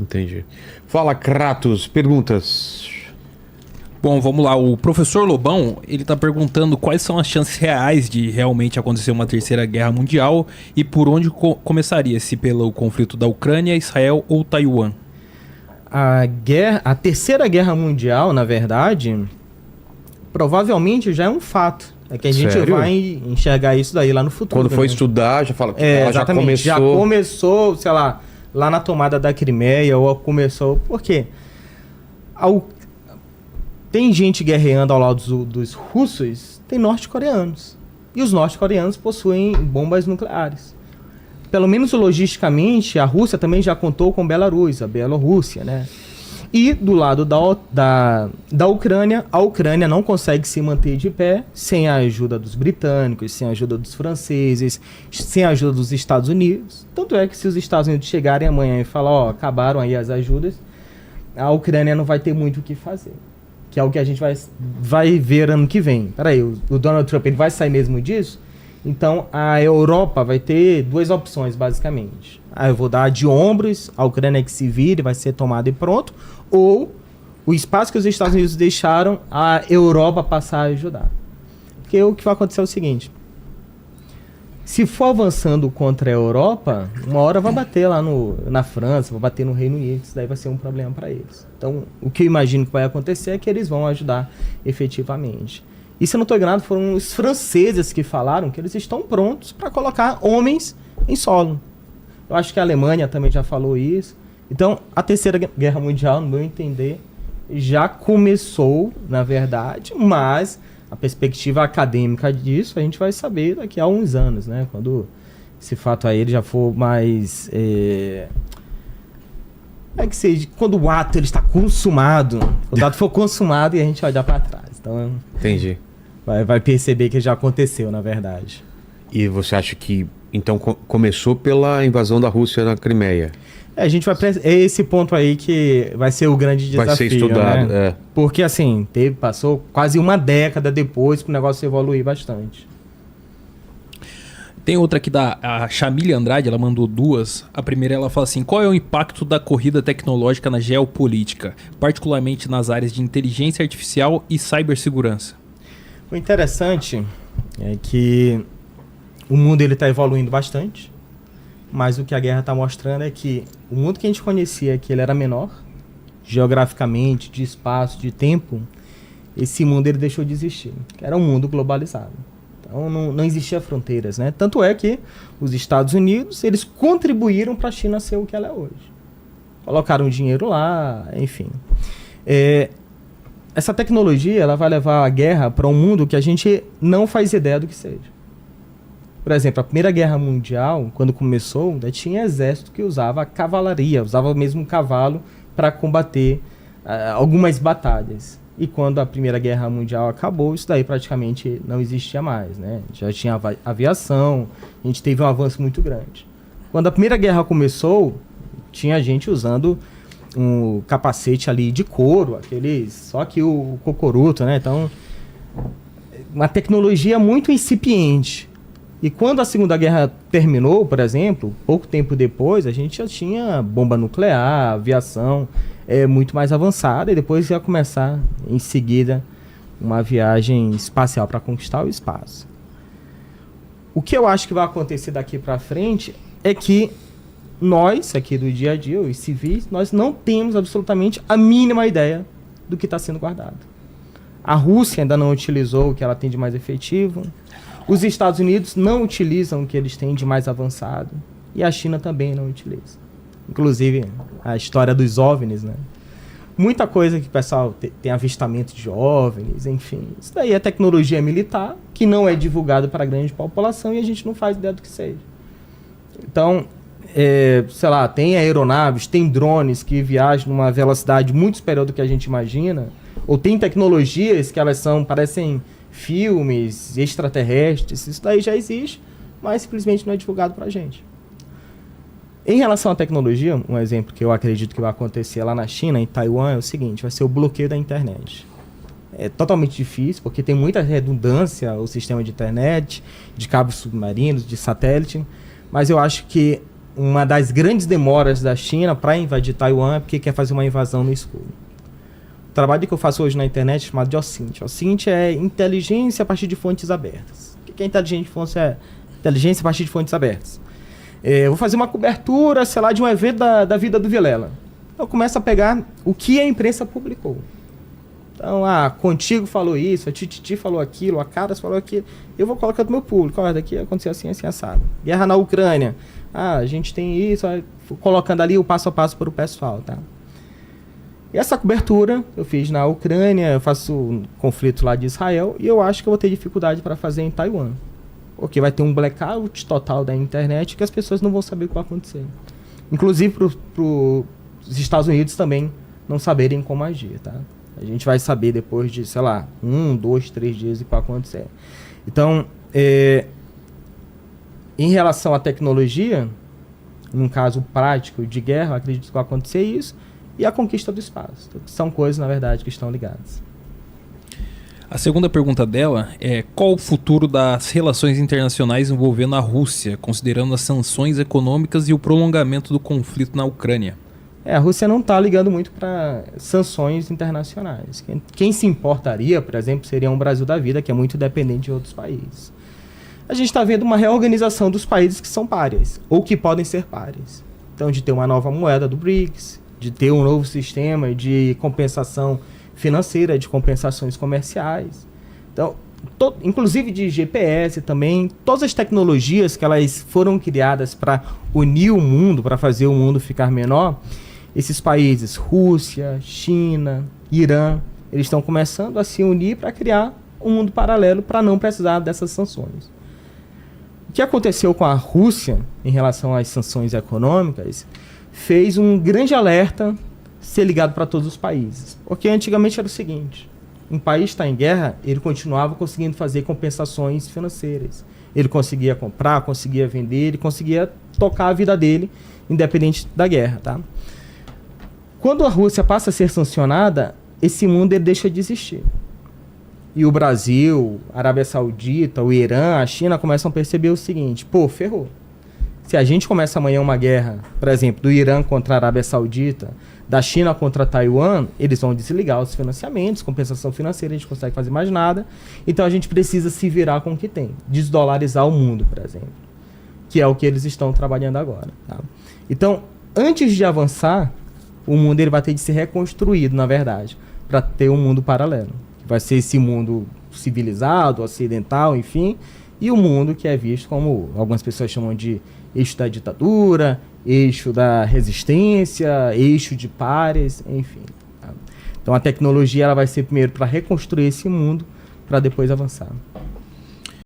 Entendi. Fala, Kratos, perguntas. Bom, vamos lá. O professor Lobão, ele tá perguntando quais são as chances reais de realmente acontecer uma terceira guerra mundial e por onde começaria, se pelo conflito da Ucrânia, Israel ou Taiwan. A terceira guerra mundial, na verdade, provavelmente já é um fato. É que a gente Sério? vai enxergar isso daí lá no futuro. Quando for né? estudar, já fala que ela já exatamente. começou. Já começou, sei lá, lá na tomada da Crimeia, ou começou... Por quê? Tem gente guerreando ao lado dos russos, tem norte-coreanos. E os norte-coreanos possuem bombas nucleares. Pelo menos logisticamente, a Rússia também já contou com Belarus, a Bielorrússia, né? E do lado da Ucrânia, a Ucrânia não consegue se manter de pé sem a ajuda dos britânicos, sem a ajuda dos franceses, sem a ajuda dos Estados Unidos. Tanto é que se os Estados Unidos chegarem amanhã e falar, ó, acabaram aí as ajudas, a Ucrânia não vai ter muito o que fazer. Que é o que a gente vai ver ano que vem. Peraí, o Donald Trump ele vai sair mesmo disso? Então a Europa vai ter duas opções, basicamente. Eu vou dar de ombros, a Ucrânia que se vire, vai ser tomada e pronto. Ou o espaço que os Estados Unidos deixaram, a Europa passar a ajudar. Porque o que vai acontecer é o seguinte. Se for avançando contra a Europa, uma hora vai bater lá na França, vai bater no Reino Unido, isso daí vai ser um problema para eles. Então, o que eu imagino que vai acontecer é que eles vão ajudar efetivamente. E se eu não estou enganado, foram os franceses que falaram que eles estão prontos para colocar homens em solo. Eu acho que a Alemanha também já falou isso. Então, a Terceira Guerra Mundial, no meu entender, já começou, na verdade, mas a perspectiva acadêmica disso a gente vai saber daqui a uns anos, né? Quando esse fato aí ele já for mais... que seja, quando o ato ele está consumado, o ato for consumado e a gente vai olhar para trás. Então, Entendi. Vai perceber que já aconteceu, na verdade. E você acha que, então, começou pela invasão da Rússia na Crimeia? A gente vai... É esse ponto aí que vai ser o grande desafio, vai ser estudado, né? Porque, assim, passou quase uma década depois para o negócio evoluir bastante. Tem outra aqui a Chamília Andrade, ela mandou duas. A primeira ela fala assim, qual é o impacto da corrida tecnológica na geopolítica, particularmente nas áreas de inteligência artificial e cibersegurança? O interessante é que o mundo está evoluindo bastante, mas o que a guerra está mostrando é que o mundo que a gente conhecia, que ele era menor, geograficamente, de espaço, de tempo, esse mundo ele deixou de existir, que era um mundo globalizado. Então não existia fronteiras, né? Tanto é que os Estados Unidos, eles contribuíram para a China ser o que ela é hoje. Colocaram dinheiro lá, enfim. Essa tecnologia ela vai levar a guerra para um mundo que a gente não faz ideia do que seja. Por exemplo, a Primeira Guerra Mundial, quando começou, ainda tinha exército que usava cavalaria, usava mesmo cavalo para combater algumas batalhas. E quando a Primeira Guerra Mundial acabou, isso daí praticamente não existia mais, né? Já tinha aviação, a gente teve um avanço muito grande. Quando a Primeira Guerra começou, tinha gente usando um capacete ali de couro, só que o cocoruto, né? Então, uma tecnologia muito incipiente. E quando a Segunda Guerra terminou, por exemplo, pouco tempo depois, a gente já tinha bomba nuclear, aviação muito mais avançada, e depois ia começar, em seguida, uma viagem espacial para conquistar o espaço. O que eu acho que vai acontecer daqui para frente é que nós, aqui do dia a dia, os civis, nós não temos absolutamente a mínima ideia do que está sendo guardado. A Rússia ainda não utilizou o que ela tem de mais efetivo, os Estados Unidos não utilizam o que eles têm de mais avançado, e a China também não utiliza. Inclusive, a história dos OVNIs, né? Muita coisa que o pessoal tem avistamento de OVNIs, enfim. Isso daí é tecnologia militar, que não é divulgada para a grande população, e a gente não faz ideia do que seja. Então, sei lá, tem aeronaves, tem drones que viajam numa velocidade muito superior do que a gente imagina, ou tem tecnologias que parecem filmes extraterrestres, isso daí já existe, mas simplesmente não é divulgado pra gente. Em relação à tecnologia, um exemplo que eu acredito que vai acontecer lá na China, em Taiwan, é o seguinte, vai ser o bloqueio da internet. É totalmente difícil, porque tem muita redundância o sistema de internet, de cabos submarinos, de satélite, mas eu acho que uma das grandes demoras da China para invadir Taiwan é porque quer fazer uma invasão no escuro. O trabalho que eu faço hoje na internet é chamado de OSINT. OSINT é inteligência a partir de fontes abertas. O que é inteligência a partir de fontes abertas? Eu vou fazer uma cobertura, sei lá, de um evento da vida do Vilela. Eu começo a pegar o que a imprensa publicou. Então, Contigo falou isso, a Tititi falou aquilo, a Caras falou aquilo. Eu vou colocando no meu público. Olha, daqui aconteceu assim, assim, assado. Guerra na Ucrânia. A gente tem isso, colocando ali o passo a passo para o pessoal, tá? E essa cobertura eu fiz na Ucrânia, eu faço um conflito lá de Israel, e eu acho que eu vou ter dificuldade para fazer em Taiwan. Porque vai ter um blackout total da internet que as pessoas não vão saber o que vai acontecer. Inclusive para os Estados Unidos também não saberem como agir, tá? A gente vai saber depois de, sei lá, 1, 2, 3 dias o que vai acontecer. Então, em relação à tecnologia, num caso prático de guerra, eu acredito que vai acontecer isso, e a conquista do espaço. Então, são coisas, na verdade, que estão ligadas. A segunda pergunta dela é: qual o futuro das relações internacionais envolvendo a Rússia, considerando as sanções econômicas e o prolongamento do conflito na Ucrânia? A Rússia não está ligando muito para sanções internacionais. Quem se importaria, por exemplo, seria um Brasil da vida, que é muito dependente de outros países. A gente está vendo uma reorganização dos países que são párias, ou que podem ser párias. Então, de ter uma nova moeda do BRICS, de ter um novo sistema de compensação financeira, de compensações comerciais. Então, inclusive de GPS também, todas as tecnologias que elas foram criadas para unir o mundo, para fazer o mundo ficar menor, esses países, Rússia, China, Irã, eles estão começando a se unir para criar um mundo paralelo para não precisar dessas sanções. O que aconteceu com a Rússia em relação às sanções econômicas fez um grande alerta ser ligado para todos os países. Porque antigamente era o seguinte: um país está em guerra, ele continuava conseguindo fazer compensações financeiras. Ele conseguia comprar, conseguia vender, ele conseguia tocar a vida dele, independente da guerra, tá? Quando a Rússia passa a ser sancionada, esse mundo ele deixa de existir. E o Brasil, a Arábia Saudita, o Irã, a China começam a perceber o seguinte: ferrou. Se a gente começa amanhã uma guerra, por exemplo, do Irã contra a Arábia Saudita, da China contra Taiwan, eles vão desligar os financiamentos, compensação financeira, a gente não consegue fazer mais nada. Então a gente precisa se virar com o que tem, desdolarizar o mundo, por exemplo, que é o que eles estão trabalhando agora, tá? Então, antes de avançar, o mundo ele vai ter de ser reconstruído, na verdade, para ter um mundo paralelo. Vai ser esse mundo civilizado, ocidental, enfim, e o mundo que é visto como algumas pessoas chamam de eixo da ditadura, eixo da resistência, eixo de pares, enfim. Tá? Então a tecnologia ela vai ser primeiro para reconstruir esse mundo, para depois avançar.